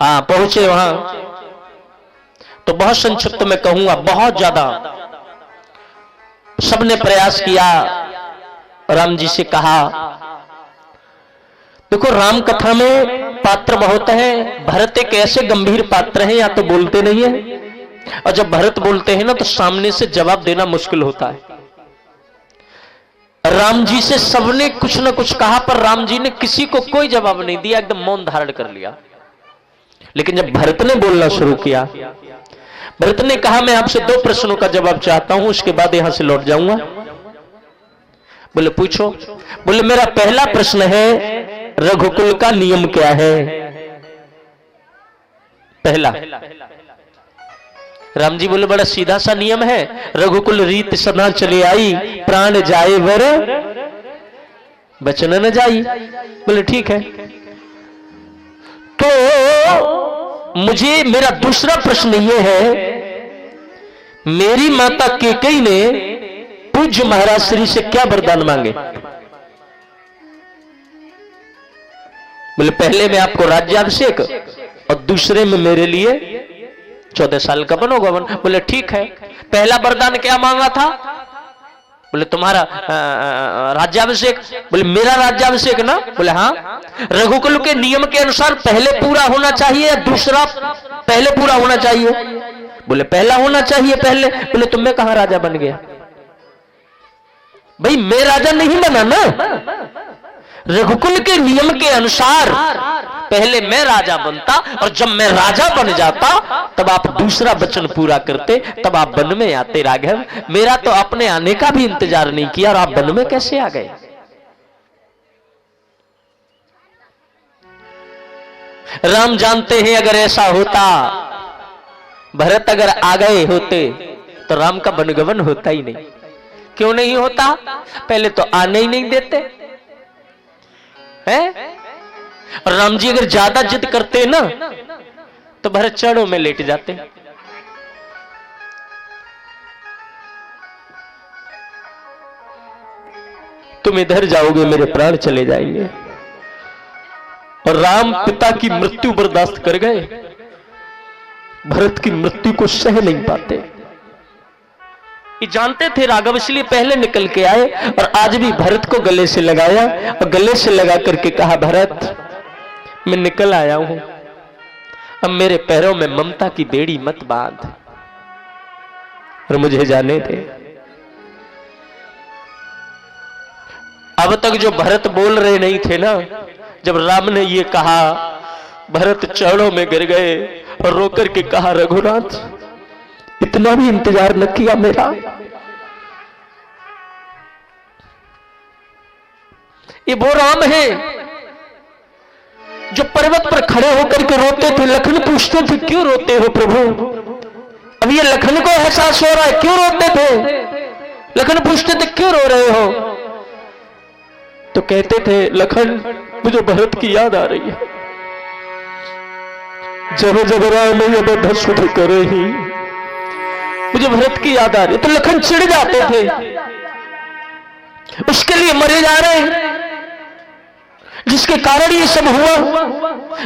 पहुंचे वहां तो बहुत संक्षिप्त में कहूंगा, बहुत ज्यादा सबने प्रयास किया, राम जी से कहा। देखो राम कथा में पात्र बहुत है, भरत एक ऐसे गंभीर पात्र हैं, या तो बोलते नहीं है, और जब भरत बोलते हैं ना तो सामने से जवाब देना मुश्किल होता है। राम जी से सबने कुछ ना कुछ कहा, पर राम जी ने किसी को कोई जवाब नहीं दिया, एकदम मौन धारण कर लिया। लेकिन जब भरत ने बोलना शुरू किया, भरत ने कहा मैं आपसे 2 प्रश्नों का जवाब चाहता हूं, उसके बाद यहां से लौट जाऊंगा। बोले पूछो। बोले मेरा पहला प्रश्न है, रघुकुल का नियम क्या है? पहला। राम जी बोले बड़ा सीधा सा नियम है, रघुकुल रीत सदा चले आई, प्राण जाए वर बचन न जाई। बोले ठीक है। तो मुझे मेरा दूसरा प्रश्न यह है, मेरी माता कैकेयी ने पूज्य महाराज श्री से क्या वरदान मांगे? बोले पहले में आपको राज्याभिषेक और दूसरे में मेरे लिए 14 साल का बनोगा। बोले ठीक है। पहला वरदान क्या मांगा था? बोले तुम्हारा राज्याभिषेक। बोले मेरा राज्याभिषेक ना? बोले हाँ। रघुकुल के नियम के अनुसार पहले पूरा होना चाहिए या दूसरा पहले पूरा होना चाहिए? बोले पहला होना चाहिए पहले। बोले तुम में कहां राजा बन गया? भाई मैं राजा नहीं बना ना, रघुकुल के नियम के अनुसार पहले मैं राजा बनता, और जब मैं राजा बन जाता तब आप दूसरा वचन पूरा करते, तब आप वन में आते। राघव मेरा तो अपने आने का भी इंतजार नहीं किया और आप वन में कैसे आ गए? राम जानते हैं अगर ऐसा होता, भरत अगर आ गए होते तो राम का वनगमन होता ही नहीं। क्यों नहीं होता? पहले तो आने ही नहीं देते हैं। और राम जी अगर ज्यादा जिद करते ना तो भरत चरणों में लेट जाते। तुम इधर जाओगे मेरे प्राण चले जाएंगे। और राम पिता की मृत्यु बर्दाश्त कर गए, भरत की मृत्यु को सह नहीं पाते। ये जानते थे राघव, इसलिए पहले निकल के आए और आज भी भरत को गले से लगाया और गले से लगा करके कहा भरत मैं निकल आया हूं, अब मेरे पैरों में ममता की बेड़ी मत बांध और मुझे जाने दे। अब तक जो भरत बोल रहे नहीं थे ना, जब राम ने ये कहा भरत चरणों में गिर गए और रोकर के कहा रघुनाथ इतना भी इंतजार न किया मेरा? ये वो राम है जो पर्वत पर खड़े होकर के रोते थे। लखन पूछते थे क्यों रोते हो प्रभु? अब ये लखन को एहसास हो रहा है क्यों रोते थे। लखन पूछते थे क्यों रो रहे हो? तो कहते थे लखन मुझे भरत की याद आ रही है, जब जब राम अब सुध करे ही मुझे भरत की याद आ रही। तो लखन चिढ़ जाते थे, उसके लिए मरे जा रहे हैं जिसके कारण ये सब हुआ,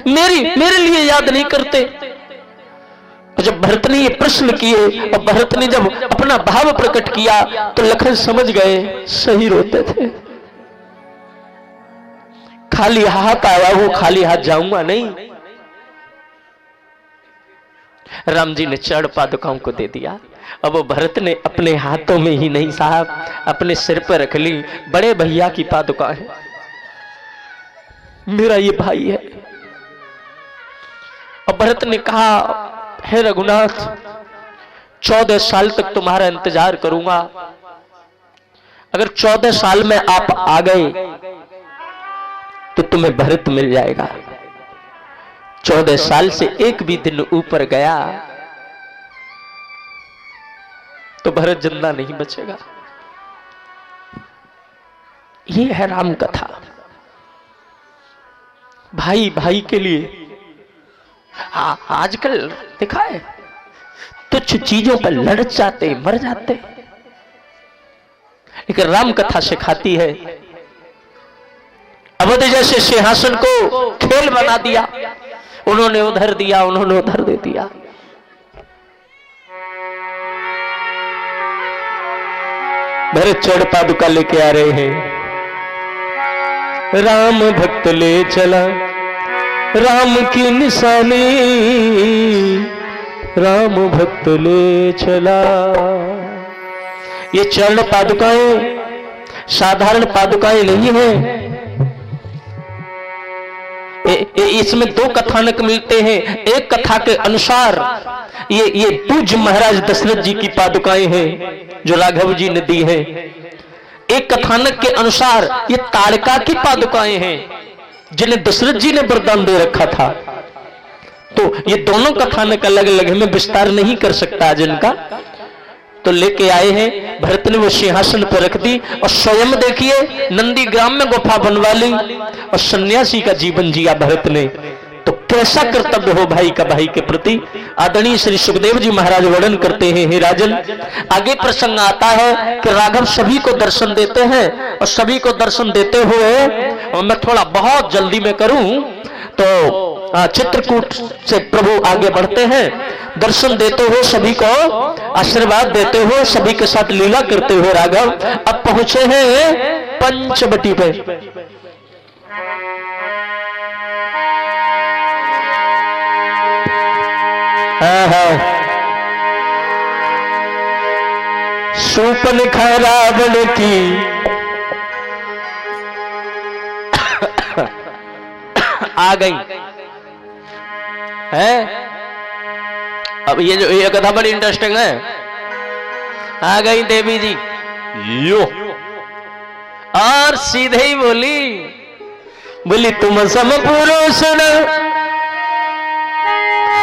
मेरे लिए याद नहीं करते। और जब भरत ने ये प्रश्न किए और भरत ने जब अपना भाव प्रकट किया तो लखन समझ गए सही रोते थे। खाली हाथ आया हूं, खाली हाथ जाऊंगा नहीं। राम जी ने चरण पादुकाओं को दे दिया। अब वो भरत ने अपने हाथों में ही नहीं साहब अपने सिर पर रख ली। बड़े भैया की पादुका है, मेरा ये भाई है। और भरत ने कहा हे रघुनाथ 14 साल तक तुम्हारा इंतजार करूंगा, अगर 14 साल में आप आ गए तो तुम्हें भरत मिल जाएगा। 14 साल से एक भी दिन ऊपर गया तो भरत जिंदा नहीं बचेगा। ये है राम कथा। भाई भाई के लिए आजकल देखा है तुच्छ चीजों पर लड़ जाते मर जाते, लेकिन राम कथा सिखाती है। अवध जैसे सिंहासन को खेल बना दिया, उन्होंने उधर दिया, उन्होंने उधर दे दिया। भरत चढ़ पादुका लेके आ रहे हैं। राम भक्त ले चला राम की निशानी, राम भक्त ले चला। ये चरण पादुकाएं साधारण पादुकाएं नहीं है। इसमें दो कथानक मिलते हैं। एक कथा के अनुसार ये पूज्य महाराज दशरथ जी की पादुकाएं हैं जो राघव जी ने दी हैं। एक कथानक के अनुसार ये ताड़का की पादुकाएं हैं जिन्हें दशरथ जी ने वरदान दे रखा था। तो ये दोनों कथानक अलग अलग है, मैं विस्तार नहीं कर सकता जिनका। तो लेके आए हैं, भरत ने वो सिंहासन पर रख दी और स्वयं देखिए नंदी ग्राम में गुफा बनवा ली और सन्यासी का जीवन जिया भरत ने। तो कैसा कर्तव्य हो भाई का भाई के प्रति। आदरणीय श्री सुखदेव जी महाराज वर्णन करते हैं, हे राजन, आगे प्रसंग आता है कि राघव सभी को दर्शन देते हैं और सभी को दर्शन देते हुए, और मैं थोड़ा बहुत जल्दी में करूं तो चित्रकूट से प्रभु आगे बढ़ते हैं, दर्शन देते हुए सभी को आशीर्वाद देते हुए सभी के साथ लीला करते हुए राघव अब पहुंचे हैं पंचवटी पे। शूर्पणखा रावण की आ गई है। अब ये कथा बड़ी इंटरेस्टिंग है। आ गई देवी जी यो और सीधे ही बोली तुम सम पुरुष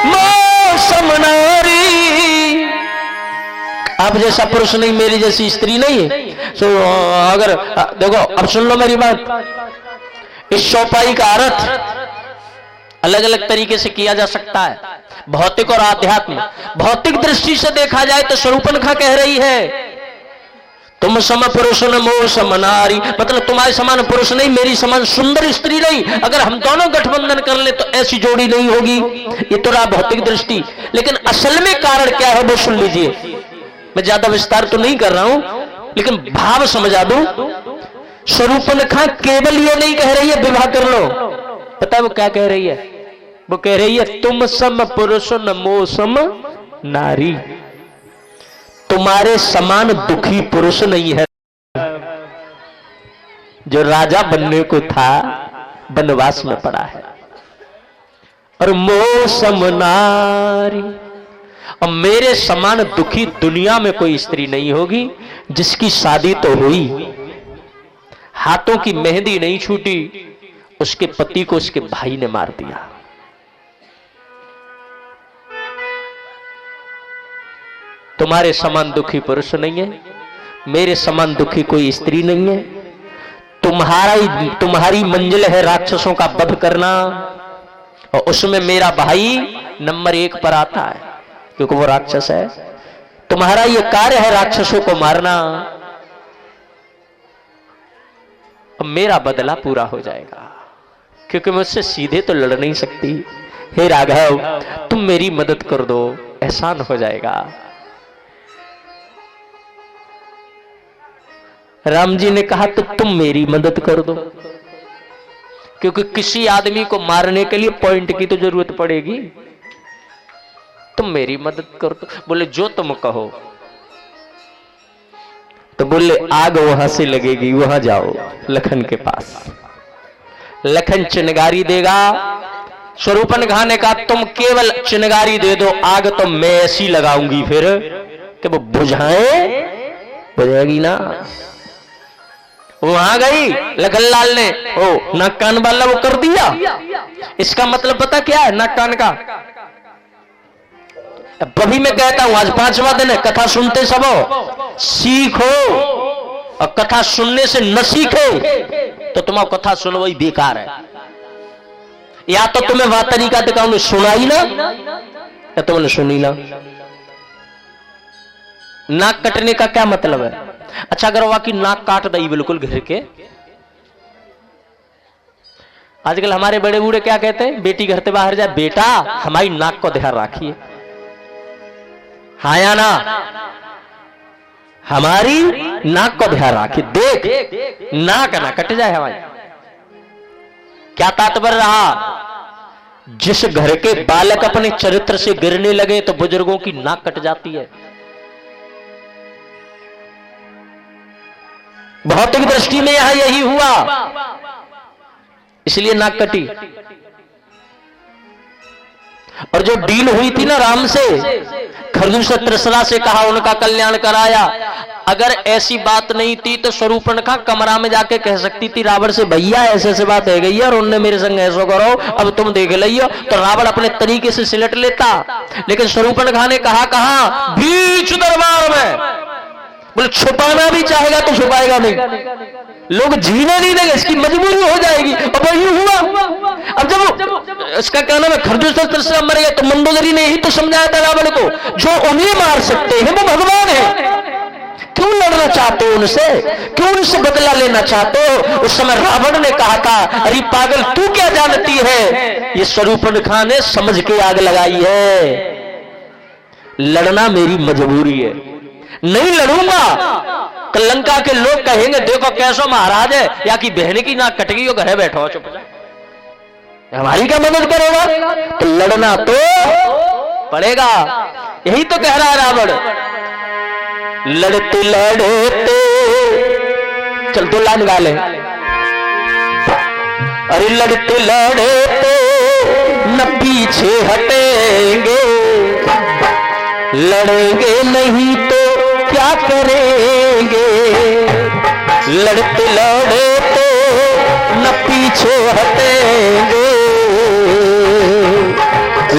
मौसम नारी। आप जैसा पुरुष नहीं, मेरी जैसी स्त्री नहीं है। तो अगर देखो, अब सुन लो मेरी बात। इस चौपाई का अर्थ अलग अलग तरीके से किया जा सकता है, भौतिक और आध्यात्मिक। भौतिक दृष्टि से देखा जाए तो शूर्पणखा कह रही है तुम सम पुरुष न मोह सम नारी, मतलब तुम्हारे समान पुरुष नहीं, मेरी समान सुंदर स्त्री नहीं। अगर हम दोनों गठबंधन कर ले तो ऐसी जोड़ी नहीं होगी। ये तो रहा भौतिक दृष्टि, लेकिन असल में कारण क्या है वो सुन लीजिए। मैं ज्यादा विस्तार तो नहीं कर रहा हूं, लेकिन भाव समझा दूं। शूर्पणखा केवल ये नहीं कह रही है विवाह कर लो, पता है वो क्या कह रही है? वो कह रही है तुम सम पुरुष न मोह सम नारी। तुम्हारे समान दुखी पुरुष नहीं है जो राजा बनने को था, वनवास में पड़ा है। और मोह सम नारी, और मेरे समान दुखी दुनिया में कोई स्त्री नहीं होगी जिसकी शादी तो हुई, हाथों की मेहंदी नहीं छूटी, उसके पति को उसके भाई ने मार दिया। तुम्हारे समान दुखी पुरुष नहीं है, मेरे समान दुखी कोई स्त्री नहीं है। तुम्हारी मंजिल है राक्षसों का वध करना, और उसमें मेरा भाई नंबर 1 पर आता है क्योंकि वो राक्षस है। तुम्हारा ये कार्य है राक्षसों को मारना, और मेरा बदला पूरा हो जाएगा क्योंकि मैं उससे सीधे तो लड़ नहीं सकती। हे राघव, तुम मेरी मदद कर दो, एहसान हो जाएगा। राम जी ने कहा तो तुम मेरी मदद कर दो, क्योंकि किसी आदमी को मारने के लिए पॉइंट की तो जरूरत पड़ेगी। तुम मेरी मदद कर दो। बोले जो तुम कहो। तो बोले आग वहां से लगेगी, वहां जाओ लखन के पास, लखन चिनगारी देगा। शूर्पणखा ने कहा तुम केवल चिनगारी दे दो, आग तो मैं ऐसी लगाऊंगी फिर कि वो बुझाएगी ना। वहां गई लखनलाल ने ओ नाक कान वाला वो कर दिया। इसका मतलब पता क्या है नाक कान का? अभी मैं कहता हूं आज 5वां दिन है, कथा सुनते सब सीखो, और कथा सुनने से न सीखे तो तुम्हारा कथा सुनो वही बेकार है। या तो तुम्हें वह तरीका दिखाऊंगे सुनाई ना, या तुमने सुनी ना। नाक कटने का क्या मतलब है? अच्छा अगर वाकई नाक काट दई बिल्कुल घर के, आजकल हमारे बड़े बूढ़े क्या कहते हैं, बेटी घर से बाहर जाए, बेटा हमारी नाक को ध्यान रखिए, हाँ या ना, हमारी नाक को ध्यान रखिए, देख नाक ना कट जाए हमारी। क्या तात्पर्य रहा, जिस घर के बालक अपने चरित्र से गिरने लगे तो बुजुर्गों की नाक कट जाती है। भौतिक दृष्टि में यहां यही हुआ, इसलिए नाक कटी। और जो डील हुई थी ना राम से, खरदूषा त्रिशला से कहा उनका कल्याण कराया। अगर ऐसी बात नहीं थी तो शूर्पणखा कमरा में जाके कह सकती थी रावण से, भैया ऐसे ऐसे बात है गई और उनने मेरे संग ऐसा करो, अब तुम देख लियो, तो रावण अपने तरीके से सिलट लेता। लेकिन शूर्पणखा ने कहा बीच दरबार में, बोले छुपाना भी चाहेगा तो छुपाएगा नहीं, लोग जीने नहीं देंगे, इसकी मजबूरी हो जाएगी। अब वही हुआ। अब जब इसका क्या नाम है, खरदूषा त्रिशला मर गया तो मंदोदरी ने ही तो समझाया था रावण को, जो उन्हें मार सकते हैं वो भगवान है, क्यों लड़ना चाहते हो उनसे, क्यों उनसे बदला लेना चाहते हो। उस समय रावण ने कहा था, अरे पागल तू क्या जानती है, ये शूर्पणखा ने समझ के आग लगाई है, लड़ना मेरी मजबूरी है, नहीं लड़ूंगा। कल लंका के लोग कहेंगे देखो कैसो महाराज है, या कि बहन की नाक कट गई, घर बैठो चुप जा, हमारी क्या मदद करेगा, तो लड़ना तो पड़ेगा। यही तो कह रहा है रावण, लड़ते लड़ते, चल तो लाइन गा ले, अरे लड़ते लड़ते न पीछे हटेंगे, लड़ेंगे नहीं तो क्या करेंगे, लड़ते लड़ते न पीछे हटेंगे,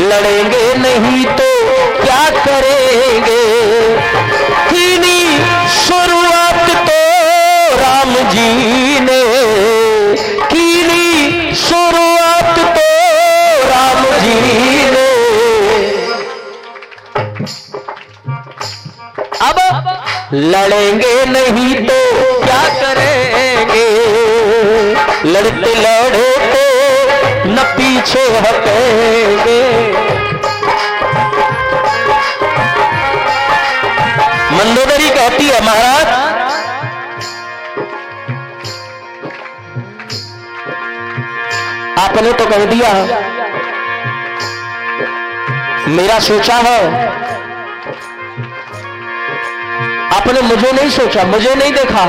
लड़ेंगे नहीं तो क्या करेंगे। शुरुआत तो राम जी ने की, शुरुआत तो राम जी ने, अब लड़ेंगे नहीं तो क्या करेंगे, लड़ते लड़ते न पीछे हटेंगे। मंदोदरी कहती है महाराज, आपने तो कह दिया, मेरा सोचा है, आपने मुझे नहीं सोचा, मुझे नहीं देखा।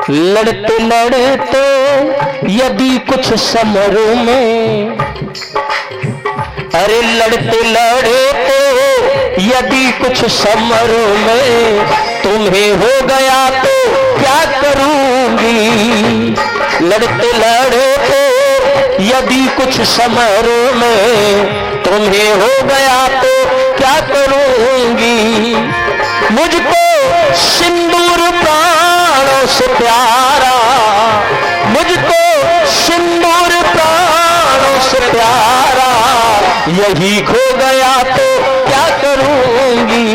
लड़ते लड़ते यदि कुछ समरों में, अरे लड़ते लड़ते यदि कुछ समरों में तुम्हें हो गया तो क्या करूंगी, लड़ते लड़ते यदि कुछ समरों में तुम्हें हो गया तो क्या करूंगी। मुझको सिंदूर प्राणों से प्यारा, मुझको सिंदूर प्राणों से प्यारा, यही खो गया तो क्या करूंगी।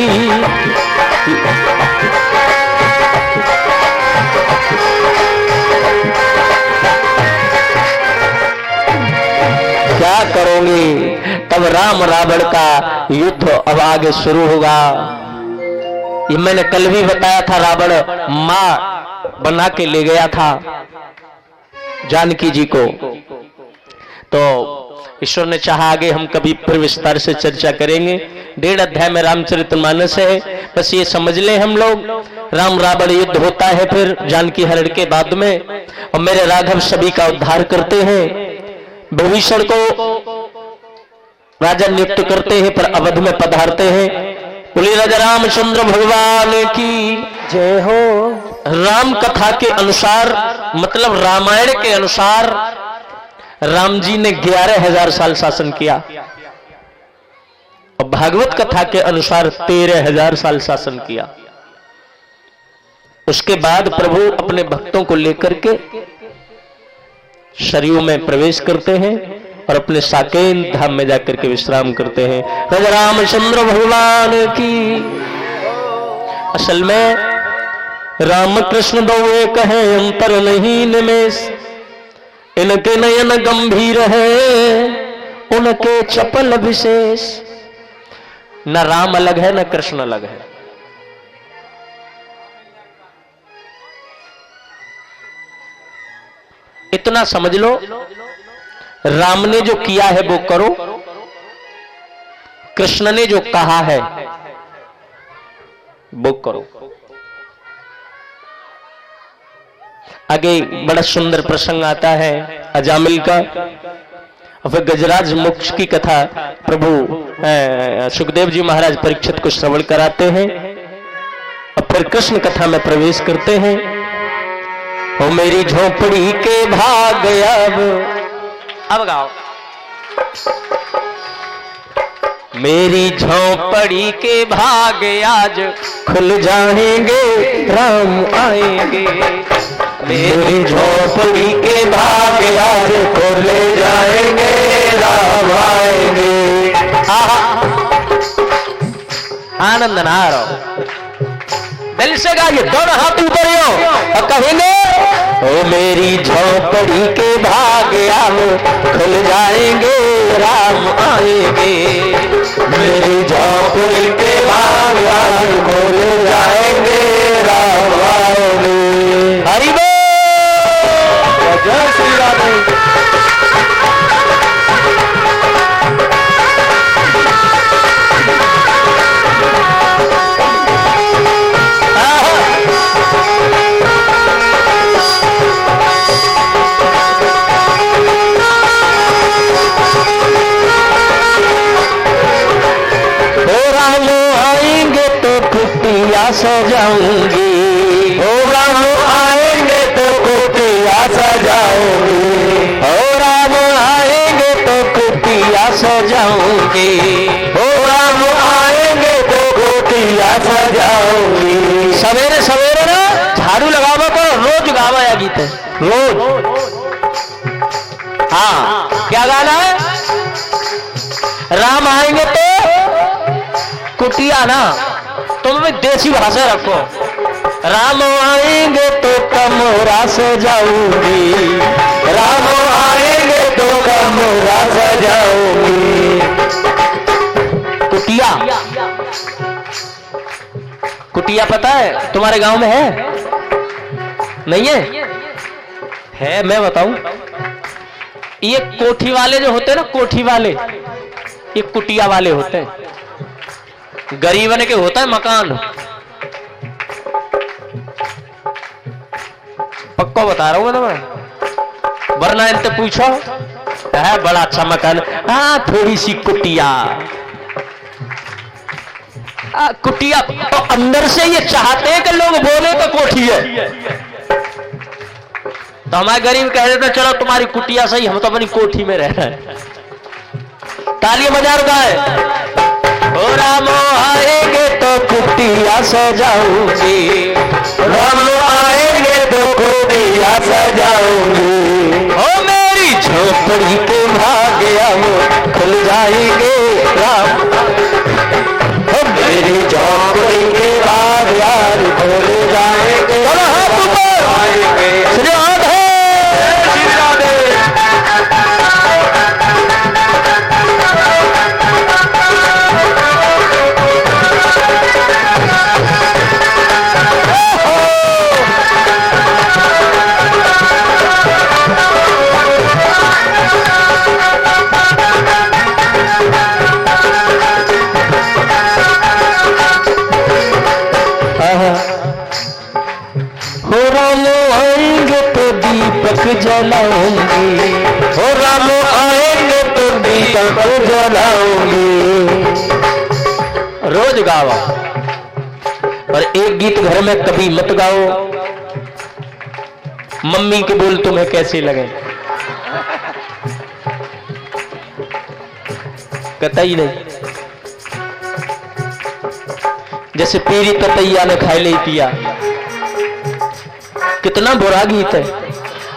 क्या करोगे। तब राम रावण का युद्ध अब आगे शुरू होगा। ये मैंने कल भी बताया था, रावण मां बना के ले गया था जानकी जी को, तो ईश्वर ने चाहा आगे हम कभी फिर विस्तार से चर्चा करेंगे। 1.5 अध्याय में रामचरितमानस है, बस ये समझ ले हम लोग। राम रावण युद्ध होता है फिर जानकी हरण के बाद में, और मेरे राघव सभी का उद्धार करते हैं। विभीषण को राजा नियुक्त करते हैं, पर अवध में पधारते हैं। बोले राजा रामचंद्र भगवान की जय हो। राम कथा के अनुसार, मतलब रामायण के अनुसार, राम जी ने 11,000 साल शासन किया, और भागवत कथा के अनुसार 13,000 साल शासन किया। उसके बाद प्रभु अपने भक्तों को लेकर के सरयू में प्रवेश करते हैं और अपने साकेत धाम में जाकर के विश्राम करते हैं। राजा रामचंद्र भगवान की। असल में राम कृष्ण दो एक है अंतर नहीं निमेष, इनके नयन गंभीर है उनके चपल विशेष। न राम अलग है न कृष्ण अलग है। इतना समझ लो, राम ने जो किया है वो करो, कृष्ण ने जो कहा है वो करो। आगे बड़ा सुंदर प्रसंग आता है अजामिल का, और फिर गजराज मोक्ष की कथा प्रभु सुखदेव जी महाराज परीक्षित को श्रवण कराते हैं, और फिर कृष्ण कथा में प्रवेश करते हैं। हो मेरी झोपड़ी के भाग अब गाओ। मेरी झोपड़ी के भाग आज खुल जाएंगे, राम आएंगे। मेरी झोपड़ी के भाग आज खुल जाएंगे, राम आएंगे। आनंद ना रहो, दिल से गाइए, दोनों हाथ ऊपर हो और कहेंगे ओ मेरी झोपड़ी के भाग अब खुल जाएंगे, राम आएंगे। मेरी झोपड़ी के भाग अब खुल जाएंगे, राम आएंगे। हरि बोल, जय श्री राधे। सजाऊंगी, ओ राम आएंगे तो कुटिया सजाऊंगी, ओ राम आएंगे तो कुटिया सजाऊंगी, ओ राम आएंगे तो कुटिया सजाऊंगी। सवेरे सवेरे ना झाड़ू लगावा तो रोज गावा या गीत है, रोज। हाँ, क्या गाना है? राम आएंगे तो कुटिया ना, तुम भी देसी भाषा रखो। राम आएंगे तो कमरा सजाऊंगी, राम आएंगे तो कमरा सजाऊंगी। कुटिया, कुटिया पता है तुम्हारे गांव में है? नहीं है? है, मैं बताऊं। ये कोठी वाले जो होते हैं ना, कोठी वाले, ये कुटिया वाले होते हैं। गरीबन के होता है मकान, पक्का बता रहा हूं मैं, वरना इनसे पूछो है बड़ा अच्छा मकान। हाँ, थोड़ी सी कुटिया, कुटिया तो अंदर से ये चाहते हैं कि लोग बोले तो कोठी है। तो हमारे गरीब कह देते चलो तुम्हारी कुटिया सही, हम तो अपनी कोठी में रह रहे हैं। तालियां बजा रहा है। ओ राम आएंगे तो कुटिया सजाऊंगी, राम आएंगे तो कुटिया सजाऊंगी। ओ मेरी झोपड़ी के भाग अब खुल जाएंगे, राम। ओ मेरी झोपड़ी के भाग यार खुल जाएंगे, हाथ ऊपर आएंगे। श्री राधे, श्री राधे। जलाऊंगी, हो राम आएंगे तो दीपक जलाऊंगी। रोज गाओ, और एक गीत घर में कभी मत गाओ। मम्मी के बोल तुम्हें कैसे लगे, कतई नहीं। जैसे पीरी ततैया ने खाई ले पिया, कितना बुरा गीत है।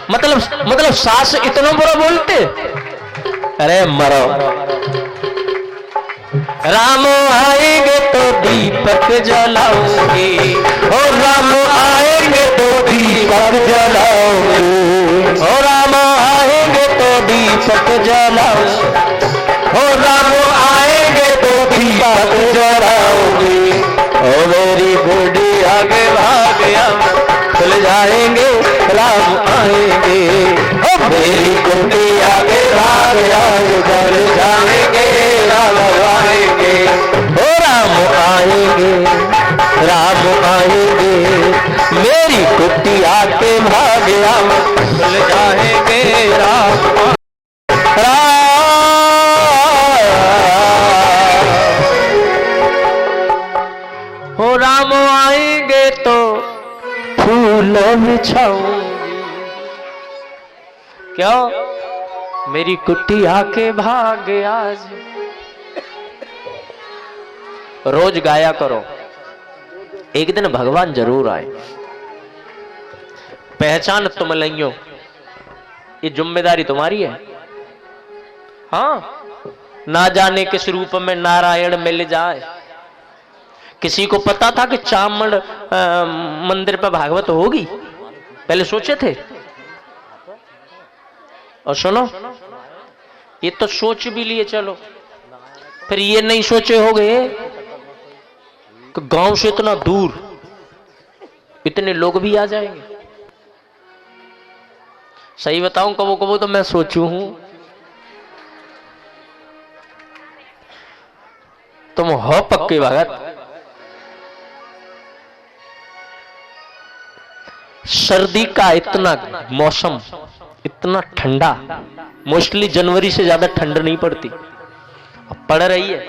मतलब सास इतना बुरा बोलते, अरे मरो। राम आएंगे तो दीपक जलाओगे, ओ राम आएंगे तो दीपक जलाओगे, ओ राम आएंगे तो दीपक जलाओगे, ओ राम आएंगे तो दीपक जलाओगे, ओ मेरी बूढ़ी आगे भाग खुल जाएंगे राम आएंगे, ओ मेरी बूढ़ी आगे भाग खुल जाएंगे राम आएंगे, ओ राम आएंगे, राम आएंगे, मेरी कुटी आके भाग खुल जाएंगे राम हो राम आएंगे तो फूल बिछाऊंगी, क्यों मेरी कुटी आके भाग आज। रोज गाया करो, एक दिन भगवान जरूर आए। पहचान तुम लियो, ये जिम्मेदारी तुम्हारी है। हाँ, ना जाने किस रूप में नारायण मिल जाए। किसी को पता था कि चामड़ मंदिर पर भागवत होगी? पहले सोचे थे? और सुनो, ये तो सोच भी लिए चलो, फिर ये नहीं सोचे होगे कि गांव से इतना दूर इतने लोग भी आ जाएंगे। सही बताऊं, कबो कबो तो मैं सोचू हूं तुम हो पक्के भगत, सर्दी का इतना मौसम, इतना ठंडा, मोस्टली जनवरी से ज्यादा ठंड नहीं पड़ती, पड़ रही है,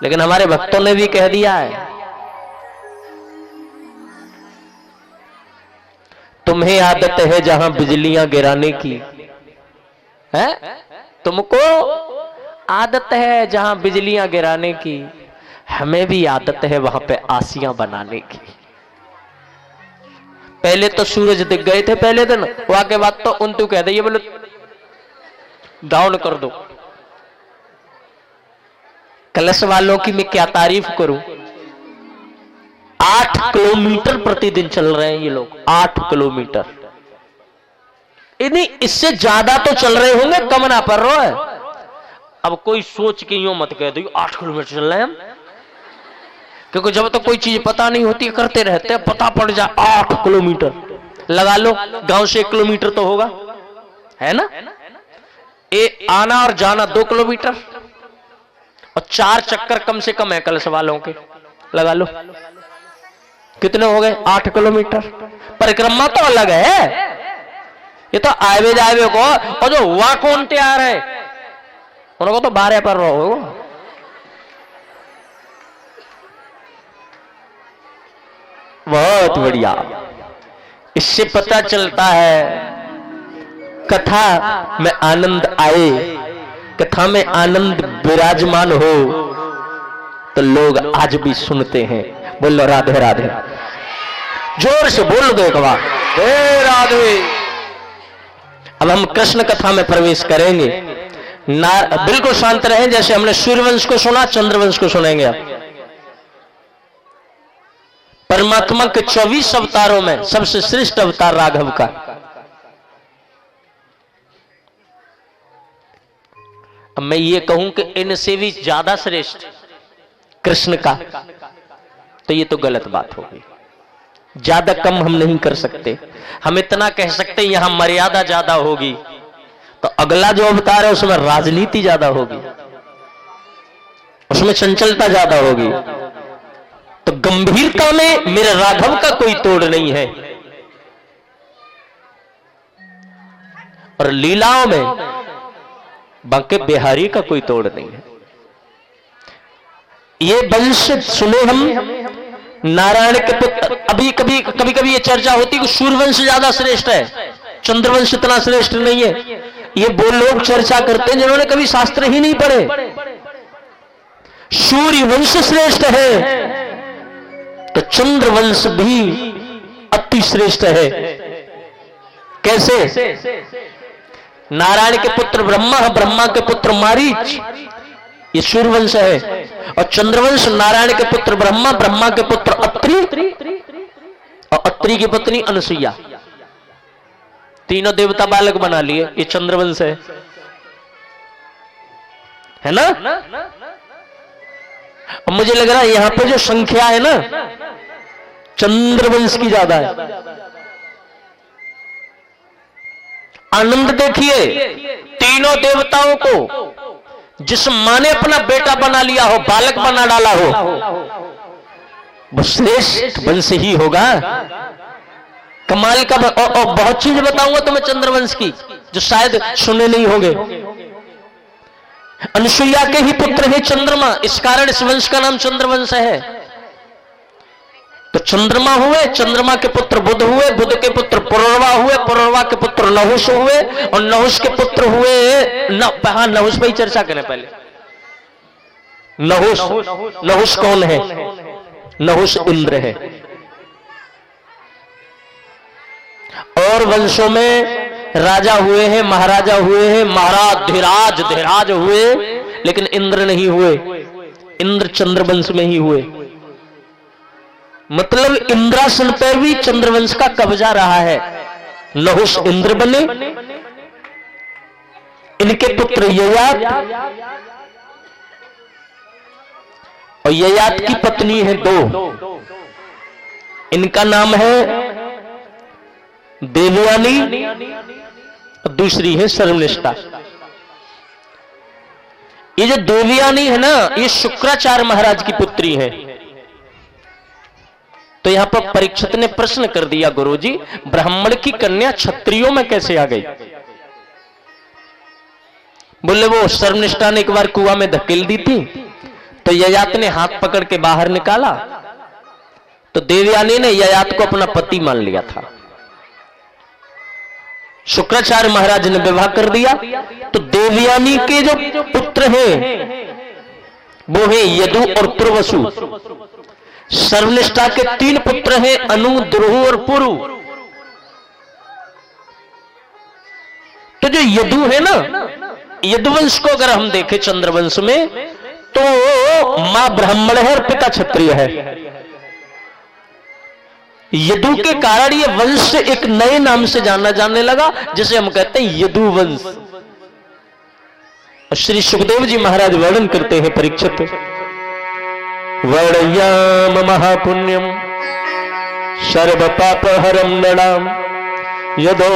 लेकिन हमारे भक्तों ने भी कह दिया है तुम्हें आदत है जहां बिजलियां गिराने की, है तुमको आदत है जहां बिजलियां गिराने की, हमें भी आदत है वहां पे आसियां बनाने की। पहले तो सूरज दिख गए थे पहले दिन, वहां के बाद तो उन तू कह दे बोले डाउन कर दो। कलश वालों की मैं क्या तारीफ करूं, 8 किलोमीटर प्रतिदिन चल रहे हैं ये लोग, 8 किलोमीटर। इससे ज्यादा तो चल रहे होंगे, कम ना पड़ रहा है। अब कोई सोच के यूं मत कह दो 8 किलोमीटर चल रहे हैं हम, क्योंकि जब तक तो कोई चीज पता नहीं होती करते रहते, पता पड़ जाए 8 किलोमीटर लगा लो, गांव से 1 किलोमीटर तो होगा, है ना? आना और जाना 2 किलोमीटर और 4 चक्कर कम से कम है कलश वालों के, लगा लो कितने हो गए? 8 किलोमीटर। परिक्रमा तो अलग है, ये तो आवे जावे को, और जो हुआ कौन तैयार है उनको तो 12 पर रहो। बहुत बढ़िया, इससे पता चलता है कथा में आनंद आए, कथा में आनंद विराजमान हो तो लोग आज भी सुनते हैं। बोलो राधे राधे, जोर से बोल दो एक बार, हे राधे। अब हम कृष्ण कथा में प्रवेश करेंगे। बिल्कुल शांत रहें, जैसे हमने सूर्यवंश को सुना, चंद्रवंश को सुनेंगे। अब परमात्मा के 24 अवतारों में सबसे श्रेष्ठ अवतार राघव का। अब मैं ये कहूं कि इनसे भी ज्यादा श्रेष्ठ कृष्ण का, तो ये तो गलत बात होगी। ज्यादा कम हम नहीं कर सकते, हम इतना कह सकते यहां मर्यादा ज्यादा होगी, तो अगला जो अवतार है उसमें राजनीति ज्यादा होगी, उसमें चंचलता ज्यादा होगी। तो गंभीरता में मेरे राघव का कोई तोड़ नहीं है, और लीलाओं में बांके बिहारी का कोई तोड़ नहीं है। ये वंश सुने हम नारायण के पुत्र। अभी कभी कभी ये चर्चा होती है कि सूर्यवंश ज्यादा श्रेष्ठ है, चंद्रवंश इतना श्रेष्ठ नहीं है। ये वो लोग चर्चा करते हैं जिन्होंने कभी शास्त्र ही नहीं पढ़े। सूर्यवंश श्रेष्ठ है तो चंद्रवंश भी अति श्रेष्ठ है। कैसे? नारायण के पुत्र ब्रह्मा, ब्रह्मा के पुत्र मारीच, ये सूर्यवंश है। और चंद्रवंश नारायण के पुत्र ब्रह्मा, ब्रह्मा के पुत्र अत्रि और अत्रि की पत्नी अनुसुईया, तीनों देवता बालक बना लिए। ये चंद्रवंश है ना। अब मुझे लग रहा है यहां पे जो संख्या है ना, चंद्रवंश की ज्यादा है। आनंद देखिए, तीनों देवताओं को जिस मां ने अपना बेटा बना लिया हो, बालक बना डाला हो, वो श्रेष्ठ वंश ही होगा। कमाल का। और बहुत चीज बताऊंगा तुम्हें चंद्रवंश की जो शायद सुने नहीं होंगे। अनुसुईया के ही पुत्र है चंद्रमा, इस कारण इस वंश का नाम चंद्रवंश है। तो चंद्रमा हुए, चंद्रमा के पुत्र बुध हुए, बुध के पुत्र पुरुरवा हुए, पुरुरवा के पुत्र नहुष हुए, और नहुष के पुत्र हुए नहुष पे ही चर्चा करें पहले। नहुष कौन है? नहुष इंद्र है। और वंशों में राजा हुए हैं, महाराजा हुए हैं, महाराज धीराज हुए, लेकिन इंद्र नहीं हुए। इंद्र चंद्रवंश में ही हुए। मतलब इंद्रासन पर भी चंद्रवंश का कब्जा रहा है। नहुष इंद्र बने, इनके पुत्र ययात, और ययात की पत्नी है दो। इनका नाम है देवयानी और दूसरी है सर्वनिष्ठा। ये जो देवयानी है ना, ये शुक्राचार्य महाराज की पुत्री है। तो यहां पर परीक्षित ने प्रश्न कर दिया, गुरुजी ब्राह्मण की कन्या क्षत्रियों में कैसे आ गई? बोले वो सर्वनिष्ठा ने एक बार कुआं में धकेल दी थी, तो ययात ने हाथ पकड़ के बाहर निकाला, तो देवयानी ने ययात को अपना पति मान लिया था। शुक्राचार्य महाराज ने विवाह कर दिया। तो देवयानी के जो पुत्र हैं वो है यदु और पुरवसु। सर्वनिष्ठा के 3 पुत्र हैं, अनु, द्रुह और पुरु। तो जो यदु है ना, यदुवंश को अगर हम देखें चंद्रवंश में, तो मां ब्राह्मण है और पिता क्षत्रिय है। यदु के कारण ये वंश एक नए नाम से जाना जाने लगा, जिसे हम कहते हैं यदुवंश। और श्री सुखदेव जी महाराज वर्णन करते हैं, परीक्षित वर्णयाम महापुण्यम सर्व पाप हरम नृणाम यदो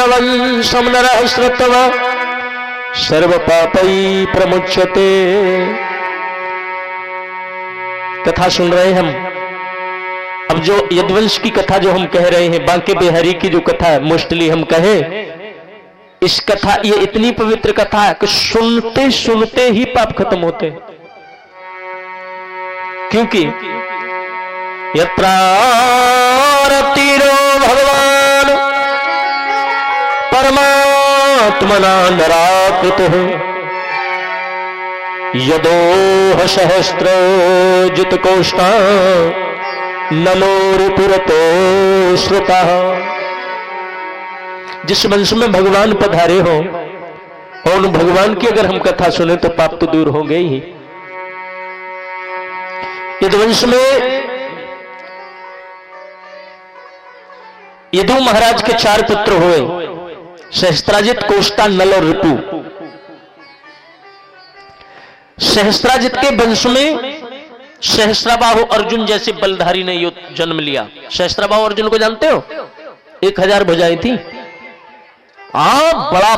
वंशम नरः श्रुत्वा सर्व पापै प्रमुच्यते। कथा सुन रहे हैं हम। अब जो यदुवंश की कथा जो हम कह रहे हैं, बांके बिहारी की जो कथा है, मोस्टली हम कहें, इस कथा, ये इतनी पवित्र कथा है कि सुनते सुनते ही पाप खत्म होते हैं। क्योंकि यत्रारतिरो भगवान परमात्मना नराकृतः यदोह सहस्रजित कोष्ठा नलोरिपुरतो श्रुता। जिस वंश में भगवान पधारे हो, और उन भगवान की अगर हम कथा सुने तो पाप तो दूर होंगे ही। यदुवंश में यदु महाराज के 4 पुत्र हुए, सहस्त्राजित, कोष्टा, नल और रिपु। सहस्त्राजित के वंश में सहस्राबाहु अर्जुन जैसे बलधारी ने जन्म लिया। सहस्राबाहु अर्जुन को जानते हो? 1000 भुजाएं थी। बड़ा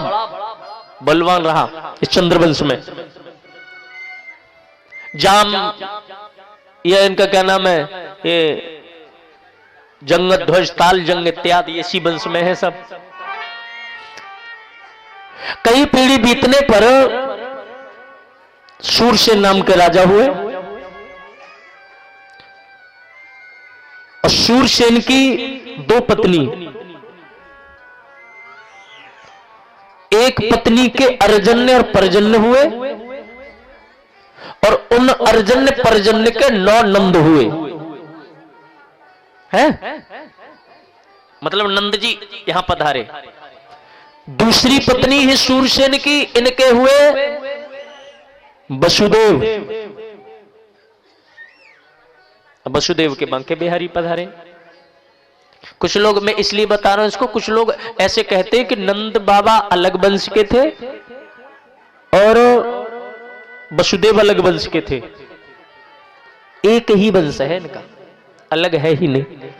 बलवान रहा इस चंद्रवंश में। जाम, ये इनका क्या नाम है, ये जंगध्वज, ताल जंग इत्यादि इसी वंश में है सब। कई पीढ़ी बीतने पर सूरसेन नाम के राजा हुए, और सूरसेन की 2 पत्नी, एक पत्नी के अर्जन्य और परजन्य हुए, और उन अर्जन्य परजन्य के 9 नंद हुए हैं। मतलब नंद जी यहां पधारे। दूसरी पत्नी है सूरसेन की, इनके हुए वसुदेव, वसुदेव के बांके बिहारी पधारे। कुछ लोग, मैं इसलिए बता रहा हूं इसको, कुछ लोग ऐसे कहते हैं कि नंद बाबा अलग वंश के थे और वसुदेव अलग वंश के थे। एक ही वंश है इनका, अलग है ही नहीं।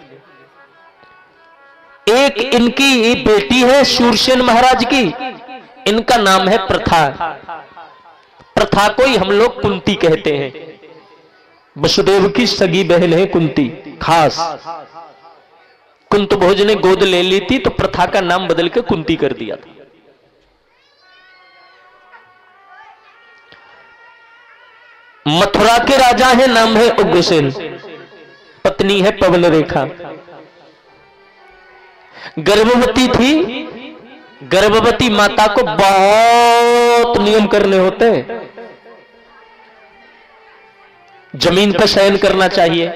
एक इनकी बेटी है शूरसेन महाराज की, इनका नाम है प्रथा। प्रथा को ही हम लोग कुंती कहते हैं। वसुदेव की सगी बहन है कुंती, खास। कुंत भोज ने गोद ले ली थी तो प्रथा का नाम बदल के कुंती कर दिया था। मथुरा के राजा है, नाम है उग्रसेन, पत्नी है पवन रेखा। गर्भवती थी, गर्भवती माता को बहुत नियम करने होते हैं। जमीन पर शयन करना चाहिए,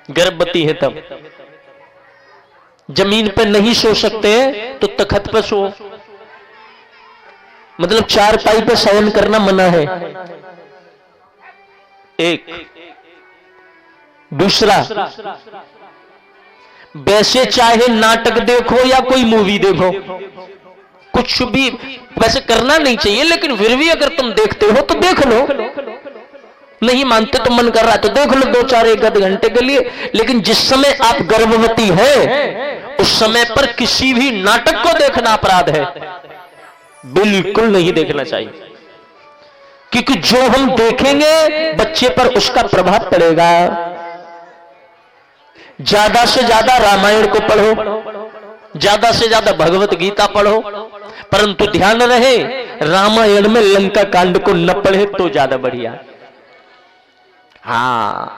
गर्भवती है तब। जमीन पर नहीं सो सकते तो तखत पर सो, मतलब चारपाई पर शयन करना मना है। एक दूसरा, वैसे चाहे नाटक देखो या कोई मूवी देखो, कुछ भी वैसे करना नहीं चाहिए, लेकिन फिर भी अगर तुम देखते हो तो देख लो। नहीं मानते तो मन कर रहा है तो देख लो 2-4-1 घंटे के लिए। लेकिन जिस समय आप गर्भवती है उस समय पर किसी भी नाटक को देखना अपराध है, बिल्कुल नहीं देखना चाहिए। क्योंकि जो हम देखेंगे बच्चे पर उसका प्रभाव पड़ेगा। ज्यादा से ज्यादा रामायण को पढ़ो, ज्यादा से ज्यादा भगवत गीता पढ़ो, परंतु ध्यान रहे रामायण में लंका कांड को न पढ़े तो ज्यादा बढ़िया। हाँ,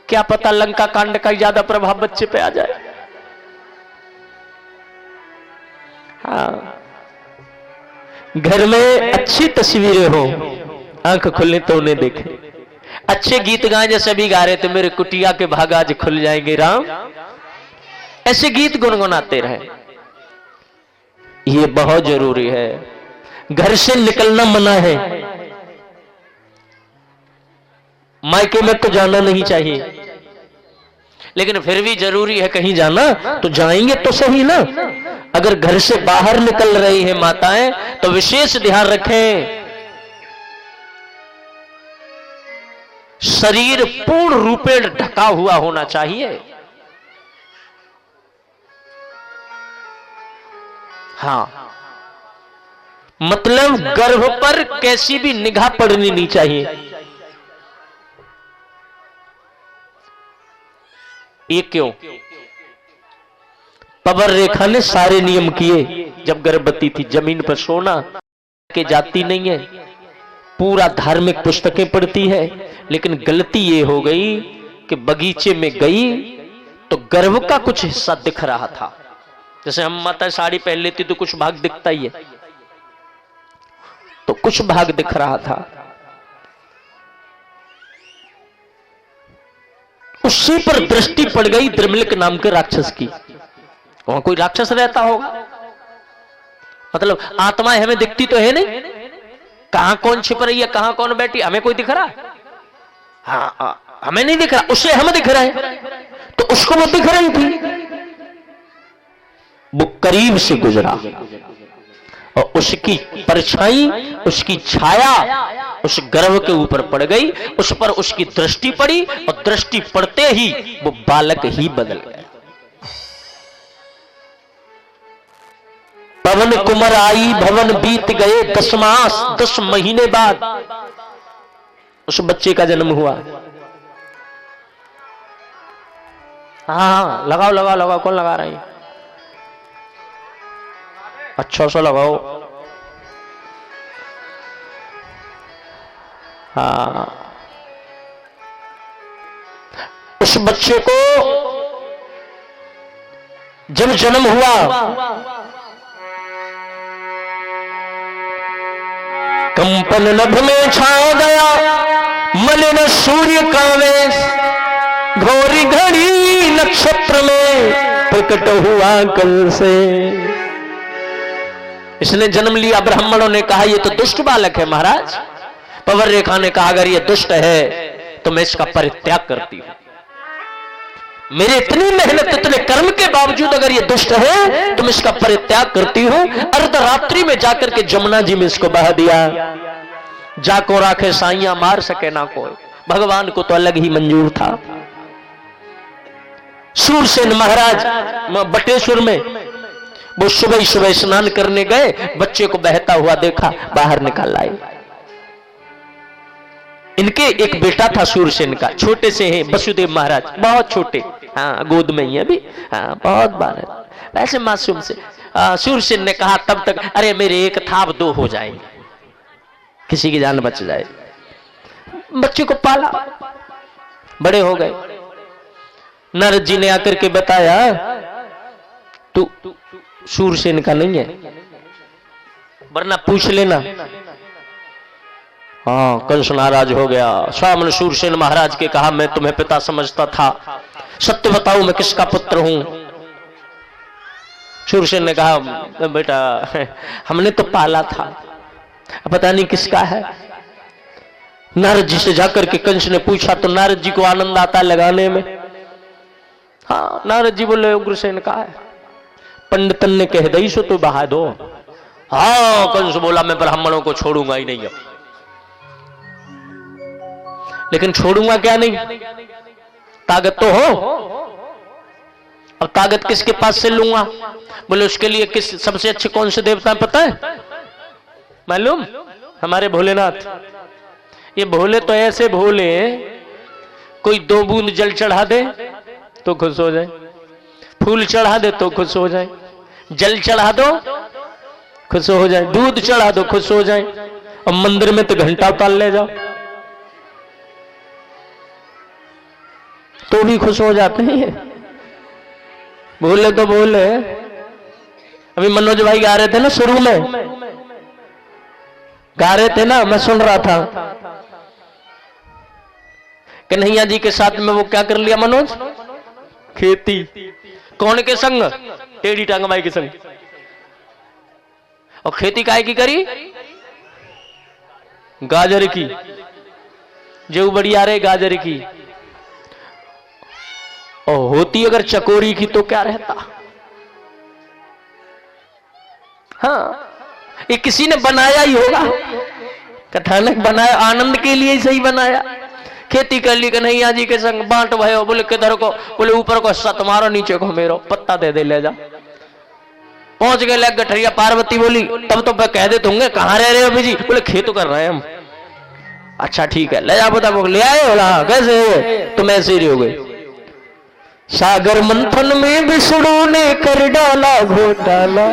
क्या पता लंका कांड का ज्यादा प्रभाव बच्चे पे आ जाए। हाँ, घर में अच्छी तस्वीरें हो, आंख खुले तो उन्हें देखे। अच्छे गीत गाए, जैसे अभी गा रहे थे, मेरे कुटिया के भाग आज खुल जाएंगे राम, ऐसे गीत गुनगुनाते रहे। ये बहुत जरूरी है। घर से निकलना मना है, मायके में तो जाना नहीं चाहिए, लेकिन फिर भी जरूरी है कहीं जाना तो जाएंगे तो सही ना। अगर घर से बाहर निकल रही है माताएं तो विशेष ध्यान रखें, शरीर पूर्ण रूपेण ढका हुआ होना चाहिए। हाँ, मतलब गर्भ पर कैसी भी निगाह पड़नी नहीं चाहिए। ये क्यों? पवन रेखा ने सारे नियम किए जब गर्भवती थी। जमीन पर सोना के जाती नहीं है, पूरा धार्मिक पुस्तकें पढ़ती है, लेकिन गलती ये हो गई कि बगीचे में गई तो गर्भ का कुछ हिस्सा दिख रहा था। जैसे हम माता साड़ी पहन लेती तो कुछ भाग दिखता ही है, तो कुछ भाग दिख रहा था। उसी पर दृष्टि पड़ गई द्रिमलिक नाम के राक्षस की। वहां कोई राक्षस रहता होगा, मतलब आत्माएं हमें दिखती तो है नहीं, कहां कौन छिप रही है, कहां कौन बैठी, हमें कोई दिख रहा है? हाँ, हमें नहीं दिख रहा, उसे हम दिख रहे हैं, तो उसको वो दिख रही थी। वो करीब से गुजरा और उसकी परछाई, उसकी छाया उस गर्भ के ऊपर पड़ गई, उस पर उसकी दृष्टि पड़ी और दृष्टि पड़ते ही वो बालक ही बदल गया। पवन कुमार आई भवन बीत गए 10 मास, 10 महीने बाद उस बच्चे का जन्म हुआ। हाँ, लगाओ लगाओ लगाओ, कौन लगा रहा है? अच्छा सा लगाओ। हाँ, उस बच्चे को जब जन्म हुआ कंपन नभ में छा गया मलिन सूर्य का वेश, घोरी घड़ी नक्षत्र में प्रकट हुआ कल से। इसने जन्म लिया। ब्राह्मणों ने कहा ये तो दुष्ट बालक है महाराज। पवर रेखा ने कहा अगर ये दुष्ट है तो मैं इसका परित्याग करती हूं। मेरे इतनी मेहनत इतने कर्म के बावजूद अगर ये दुष्ट है तो मैं इसका परित्याग करती हूं। अर्धरात्रि में जाकर के जमुना जी में इसको बहा दिया। जाको राखे साइया मार सके ना कोई, भगवान को तो अलग ही मंजूर था। सूरसेन महाराज बटेश्वर में वो सुबह सुबह स्नान करने गए, बच्चे को बहता हुआ देखा, बाहर निकाल लाए। इनके एक बेटा था सूरसेन का, छोटे से हैं वसुदेव महाराज, बहुत छोटे, हाँ गोद में ही अभी, हाँ बहुत बार वैसे मासूम से। सूरसेन ने कहा तब तक अरे मेरे एक था अब 2 हो जाएंगे, किसी की जान बच जाए। बच्चे को पाला, बड़े हो गए। नारद जी ने आकर के बताया तू सूरसेन का नहीं है, वरना पूछ लेना। हाँ कंस नाराज हो गया। सामने सूरसेन महाराज के कहा मैं तुम्हें पिता समझता था, सत्य बताओ मैं किसका पुत्र हूं। सूरसेन ने कहा बेटा हमने तो पाला था, पता नहीं किसका है। नारद जी से जाकर के कंस ने पूछा तो नारद जी को आनंद आता लगाने में। हाँ नारद जी बोले उग्रसेन का है। पंडितन ने कह दई सो तो बहा दो। हाँ कंस बोला मैं ब्राह्मणों को छोड़ूंगा ही नहीं अब। लेकिन छोड़ूंगा क्या नहीं, ताकत तो हो। अब ताकत किसके पास से लूंगा? बोले उसके लिए किस सबसे अच्छे कौन से देवता पता है मालूम? हमारे भोलेनाथ। ये भोले तो ऐसे भोले, कोई 2 बूंद जल चढ़ा दे तो खुश हो जाए, फूल चढ़ा दे तो खुश हो जाए, जल चढ़ा दो खुश हो जाए, दूध चढ़ा दो खुश हो जाए, और मंदिर में तो घंटा उतार ले जाओ तो भी खुश हो जाते हैं। भोले तो भोले। अभी मनोज भाई गा रहे थे ना, शुरू में गा रहे थे ना, मैं सुन रहा था। कन्हैया जी के साथ में वो क्या कर लिया मनोज? खेती। कौन के संग? टेढ़ी टांग माई के संग। और खेती काहे की करी? गाजर की, जो बढ़िया रहे गाजर की। और होती अगर चकोरी की तो क्या रहता? हाँ ये किसी ने बनाया ही होगा, कथानक बनाया, आनंद के लिए ही सही बनाया। खेती कर ली कन्हैया जी के संग, बांट भयो। बोले किधर को? बोले ऊपर को हिस्सा तुम्हारा, नीचे को मेरो, पत्ता दे दे ले जा। पहुंच गए लग गठरिया। पार्वती बोली तब तो कह देते होंगे कहां रह रहे हो अभी जी? बोले खेत कर रहे हैं हम। अच्छा ठीक है ले जा बता। ले आए? बोला कैसे हो? तुम ऐसे ही हो गए। सागर मंथन में विष्णु ने कर डाला घोटाला,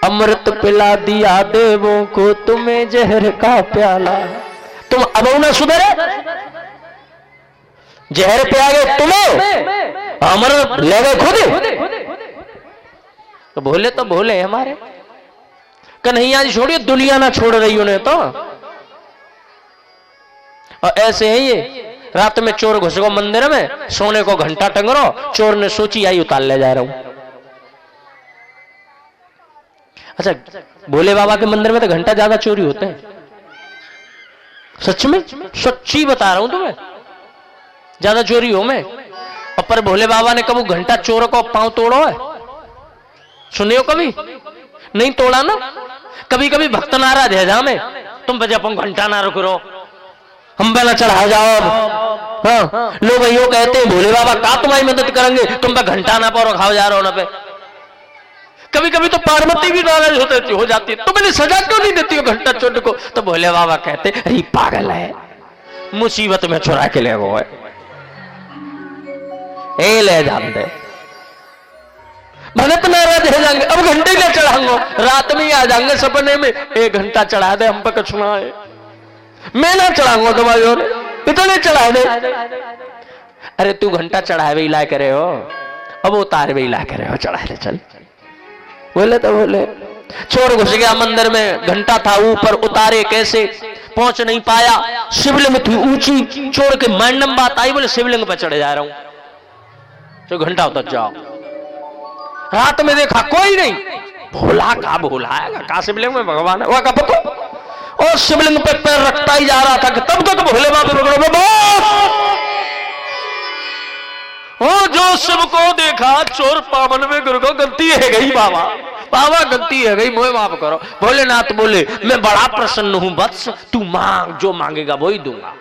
अमृत पिला दिया देवों को तुम्हें जहर का प्याला। तुम अब ना सुधरे, जहर पे आ गए तुम्हें, अमृत ले गए खुद। तो भोले तो भोले हमारे। कन्हैया जी छोड़िए, दुनिया ना छोड़ रही उन्हें तो। और ऐसे है ये। रात में चोर घुस गो मंदिर में, सोने को घंटा टंगरो। चोर ने सोची आई उतार ले जा रहा हूं। अच्छा भोले बाबा के मंदिर में तो घंटा ज्यादा चोरी होते हैं। सच में, सच्ची बता रहा हूं तुम्हें, ज्यादा चोरी हो में। और पर भोले बाबा ने कभी घंटा चोर को पांव तोड़ो है? सुने हो कभी? नहीं तोड़ा ना। कभी कभी भक्त नाराज है जा में, तुम बजे अपन घंटा ना रुक रो, हम पे ना चढ़ा जाओ। हाँ लोग यो कहते हैं भोले बाबा का तुम्हारी मदद करेंगे, तुम पे घंटा ना पाओ रखाओ जा रहे हो ना पे। कभी कभी तो पार्वती भी नाराज हो जाती है, तो मैंने सजा क्यों नहीं देती हो घंटा चोर को? तो भोले बाबा कहते अरे पागल है, मुसीबत में चुरा के ले वो है, ए ले जान दे। भगत नाराज हो जाएंगे, अब घंटे ले चढ़ाऊंगा, रात में ही आ जाएंगे सपने में, 1 घंटा चढ़ा दे हम पे कुछ ना है, मैं ना चढ़ाऊंगा तुम्हारी ओर, इतने चढ़ा दे। अरे तू घंटा चढ़ाए भी ला करे हो, अब उतार भी ला करे हो, चढ़ा ले चल। बोले तो बोले। चोर घुस गया मंदिर में, घंटा था ऊपर, उतारे कैसे? पहुंच नहीं पाया। शिवलिंग थी ऊंची, चोर के मांडम बात आई, बोले शिवलिंग पर चढ़े जा रहा हूं, तो घंटा उतर जाओ। रात में देखा कोई नहीं, भोला का भोला है का शिवलिंग में भगवान है, वह का पता। और शिवलिंग पे पैर रखता ही जा रहा था कि तब तक भोले बाबा पकड़ो ओ जो शिव को देखा चोर पावन में गुरु को गलती है गई बाबा, बाबा गलती है गई, मोह माफ करो। भोलेनाथ बोले मैं बड़ा प्रसन्न हूं वत्स, तू मांग, जो मांगेगा वो ही दूंगा।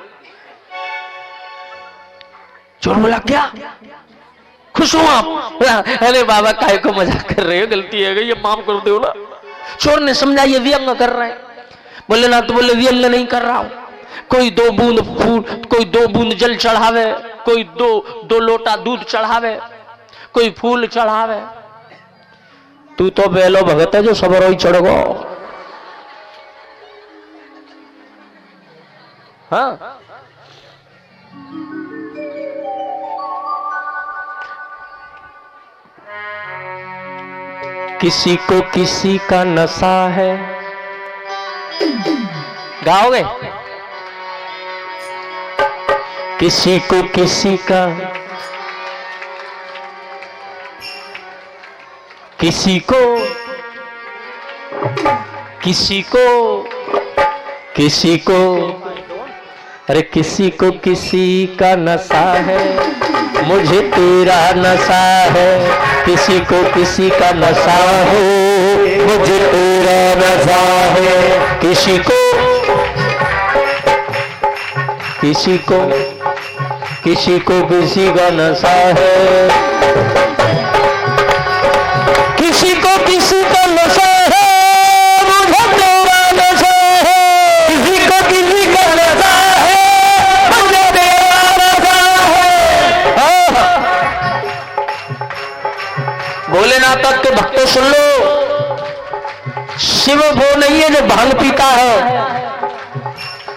चोर बोला क्या खुश हो आप? अरे बाबा काहे को मजाक कर रहे हो, गलती है गई, ये माफ कर दो ना। चोर ने समझा ये व्यंग कर रहा है। भोलेनाथ बोले व्यंग नहीं कर रहा हूं, कोई 2 बूंद फूल, कोई 2 बूंद जल चढ़ावे, कोई दो लोटा दूध चढ़ावे, कोई फूल चढ़ावे। तू तो बेलो भगत है जो सबरो ही चढ़ गो। हाँ किसी को किसी का नशा है, गाओगे? किसी को किसी का, किसी को किसी को किसी को, अरे किसी को किसी का नशा है, मुझे तेरा नशा है। किसी को किसी का नशा हो, मुझे तेरा नशा है। किसी को किसी को किसी को किसी का नशा है, किसी को किसी का नशा है, मुझे तेरा नशा है। किसी को किसी का नशा है, मुझे तेरा नशा है। भोलेनाथ के भक्तों सुन लो, शिव वो नहीं है जो भांग पीता है,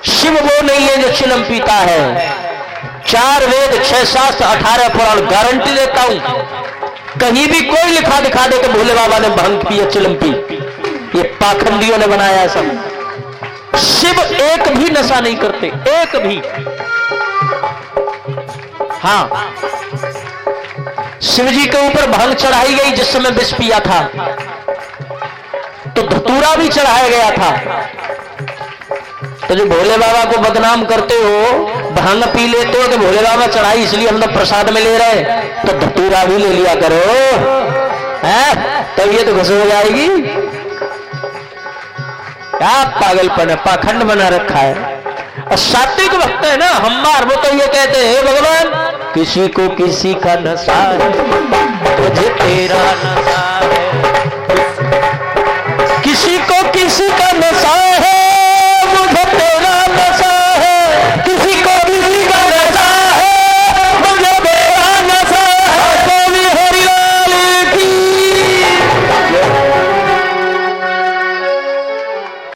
शिव वो नहीं है जो चिलम पीता है। 4 वेद 6 शास्त्र 18 पुराण गारंटी देता हूं, कहीं भी कोई लिखा दिखा दे कि भोले बाबा ने भांग पी या चिलम पी, ये पाखंडियों ने बनाया है सब। शिव एक भी नशा नहीं करते, एक भी। हाँ, शिव जी के ऊपर भांग चढ़ाई गई जिस समय विष पिया था, तो धतूरा भी चढ़ाया गया था। तो जो भोले बाबा को बदनाम करते हो, भांग पी लेते हो कि भोले बाबा चढ़ाई इसलिए हम लोग प्रसाद में ले रहे, तो धतूरा भी ले लिया करो, है तब ये तो घुस हो जाएगी। क्या पागलपन है, पाखंड बना रखा है। और सात्विक भक्त है ना हमार, वो तो ये कहते हैं भगवान किसी को किसी का नशा है, मुझे तेरा नशा